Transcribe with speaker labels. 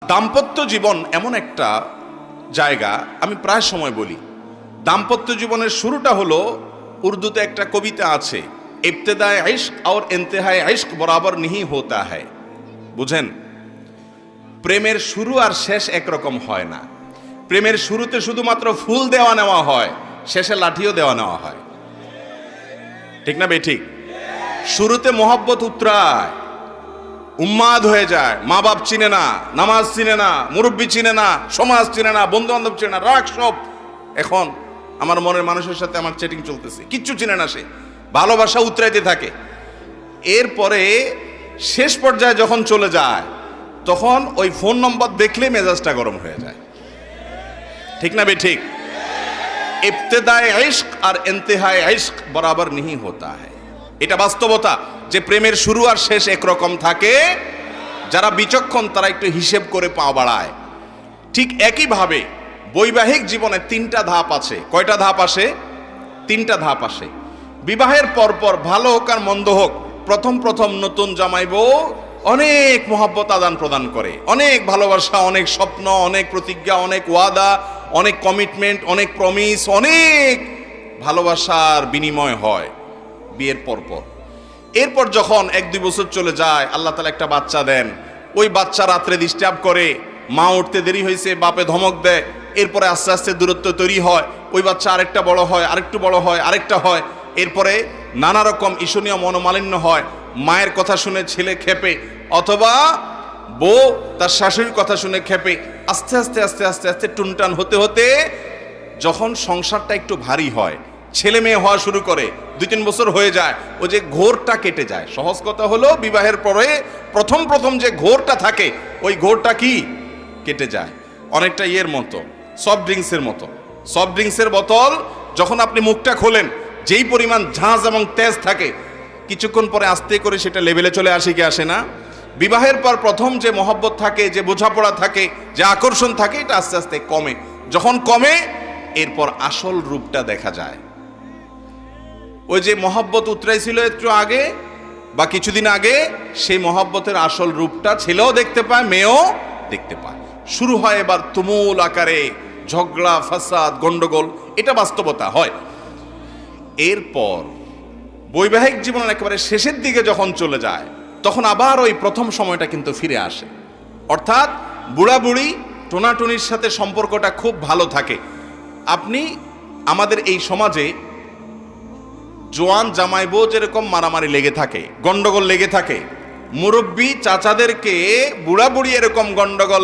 Speaker 1: দাম্পত্য জীবন এমন একটা জায়গা, আমি প্রায় সময় বলি, দাম্পত্য জীবনের শুরুটা হলো, উর্দুতে একটা কবিতা আছে, ইবতেদায়ে ইশক और इंतहाए इश्क बराबर नहीं होता है। বুঝেন, প্রেমের শুরু আর শেষ একরকম হয় না। প্রেমের শুরুতে শুধুমাত্র ফুল দেওয়া নেওয়া হয়, শেষে লাঠিও দেওয়া নেওয়া হয়। ঠিক না বেঠিক? শুরুতে মোহব্বত উতরায়, উম্মাদ হয়ে যায়, মা বাপ চিনে না, নামাজ চিনে না, মুরব্বী চিনে না, সমাজ চিনে না, বন্ধু বান্ধব চিনে না, রাগ সব। এখন আমার মনের মানুষের সাথে আমার চ্যাটিং চলতেছে, কিচ্ছু চিনে না, সে ভালোবাসা উতরাইতে থাকে। এরপরে শেষ পর্যায়ে যখন চলে যায়, তখন ওই ফোন নম্বর দেখলে মেজাজটা গরম হয়ে যায়। ঠিক না বেঠিক? ইবতেদায়ে ইশক আর ইন্তেহায়ে ইশক বরাবর नहीं होता है। এটা বাস্তবতা যে প্রেমের শুরু আর শেষ একরকম থাকে। যারা বিচক্ষণ তারা একটু হিসেব করে পা বাড়ায়। ঠিক একইভাবে বৈবাহিক জীবনে তিনটা ধাপ আছে। কয়টা ধাপ আসে? তিনটা ধাপ আসে। বিবাহের পরপর ভালো হোক আর মন্দ হোক, প্রথম প্রথম নতুন জামাই বউ অনেক মহব্বত আদান প্রদান করে, অনেক ভালোবাসা, অনেক স্বপ্ন, অনেক প্রতিজ্ঞা, অনেক ওয়াদা, অনেক কমিটমেন্ট, অনেক প্রমিস, অনেক ভালোবাসার বিনিময় হয় বিয়ের পরপর। এরপর যখন 1-2 বছর চলে যায়, আল্লাহ তাআলা একটা বাচ্চা দেন। ওই বাচ্চা রাত্রে ডিস্টার্ব করে, মা উঠতে দেরি হয়েছে, বাপে ধমক দেয়। এরপরে আস্তে আস্তে দূরত্ব তৈরি হয়, ওই বাচ্চা আরেকটা বড় হয়, আরেকটু বড় হয়, আরেকটা হয়। এরপরে নানা রকম ঈর্ষণীয় মনোমালিন্য হয়। মায়ের কথা শুনে ছেলে খেপে, অথবা বউ তার শাশুড়ির কথা শুনে খেপে। আস্তে আস্তে আস্তে আস্তে আস্তে টুনটান হতে হতে যখন সংসারটা একটু ভারী হয়, ছেলে মেয়ে হওয়া শুরু করে, 2-3 বছর হয়ে যায়, ও যে ঘোরটা কেটে যায়। সহজ কথা হলো, বিবাহের পরে প্রথম প্রথম যে ঘোরটা থাকে, ওই ঘোরটা কি কেটে যায়। অনেকটা ইয়ের মতো, সফট ড্রিঙ্কসের মতো। সফট ড্রিঙ্কসের বোতল যখন আপনি মুখটা খোলেন, যেই পরিমাণ ঝাঁজ এবং তেজ থাকে, কিছুক্ষণ পরে আস্তে করে সেটা লেভেলে চলে আসে কি আসে না? বিবাহের পর প্রথম যে মহব্বত থাকে, যে বোঝাপড়া থাকে, যে আকর্ষণ থাকে, এটা আস্তে আস্তে কমে। যখন কমে, এরপর আসল রূপটা দেখা যায়। ওই যে মহব্বত উতরাইছিল একটু আগে বা কিছুদিন আগে, সেই মহব্বতের আসল রূপটা ছেলেও দেখতে পায়, মেয়েও দেখতে পায়। শুরু হয় এবার তুমুল আকারে ঝগড়া, ফাসাদ, গন্ডগোল। এটা বাস্তবতা হয়। এরপর বৈবাহিক জীবনের একেবারে শেষের দিকে যখন চলে যায়, তখন আবার ওই প্রথম সময়টা কিন্তু ফিরে আসে। অর্থাৎ বুড়া বুড়ি টোনাটুনির সাথে সম্পর্কটা খুব ভালো থাকে। আপনি আমাদের এই সমাজে জোয়ান জামাই বউ যেরকম মারামারি লেগে থাকে, গন্ডগোল লেগে থাকে, মুরব্বী চাচাদেরকে বুড়া বুড়ি এরকম গন্ডগোল